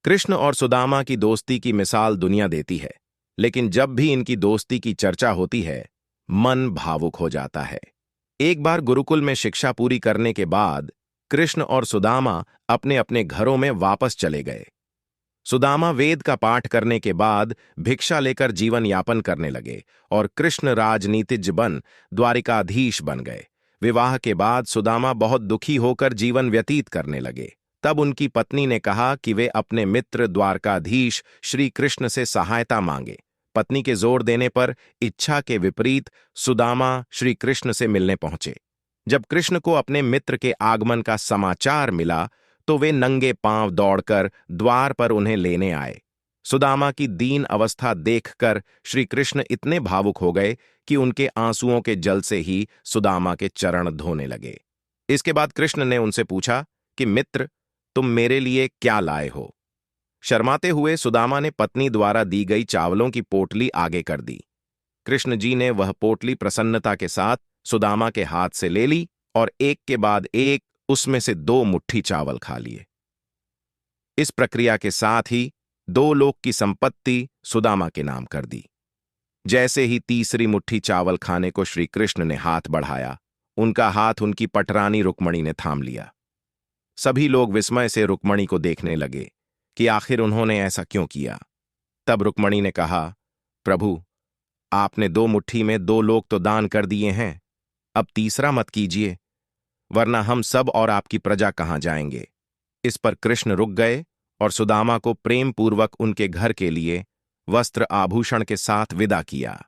कृष्ण और सुदामा की दोस्ती की मिसाल दुनिया देती है, लेकिन जब भी इनकी दोस्ती की चर्चा होती है, मन भावुक हो जाता है। एक बार गुरुकुल में शिक्षा पूरी करने के बाद कृष्ण और सुदामा अपने अपने घरों में वापस चले गए। सुदामा वेद का पाठ करने के बाद भिक्षा लेकर जीवन यापन करने लगे और कृष्ण राजनीतिज्ञ बन द्वारिकाधीश बन गए। विवाह के बाद सुदामा बहुत दुखी होकर जीवन व्यतीत करने लगे। तब उनकी पत्नी ने कहा कि वे अपने मित्र द्वारकाधीश श्री कृष्ण से सहायता मांगे। पत्नी के जोर देने पर इच्छा के विपरीत सुदामा श्री कृष्ण से मिलने पहुंचे। जब कृष्ण को अपने मित्र के आगमन का समाचार मिला तो वे नंगे पांव दौड़कर द्वार पर उन्हें लेने आए। सुदामा की दीन अवस्था देखकर श्री कृष्ण इतने भावुक हो गए कि उनके आंसुओं के जल से ही सुदामा के चरण धोने लगे। इसके बाद कृष्ण ने उनसे पूछा कि मित्र, तुम मेरे लिए क्या लाए हो? शर्माते हुए सुदामा ने पत्नी द्वारा दी गई चावलों की पोटली आगे कर दी। कृष्ण जी ने वह पोटली प्रसन्नता के साथ सुदामा के हाथ से ले ली और एक के बाद एक उसमें से 2 मुट्ठी चावल खा लिए। इस प्रक्रिया के साथ ही 2 लोक की संपत्ति सुदामा के नाम कर दी। जैसे ही तीसरी मुट्ठी चावल खाने को श्री कृष्ण ने हाथ बढ़ाया, उनका हाथ उनकी पटरानी रुक्मणी ने थाम लिया। सभी लोग विस्मय से रुक्मणी को देखने लगे कि आखिर उन्होंने ऐसा क्यों किया। तब रुक्मणी ने कहा, प्रभु, आपने 2 मुट्ठी में 2 लोक तो दान कर दिए हैं, अब तीसरा मत कीजिए, वरना हम सब और आपकी प्रजा कहां जाएंगे। इस पर कृष्ण रुक गए और सुदामा को प्रेम पूर्वक उनके घर के लिए वस्त्र आभूषण के साथ विदा किया।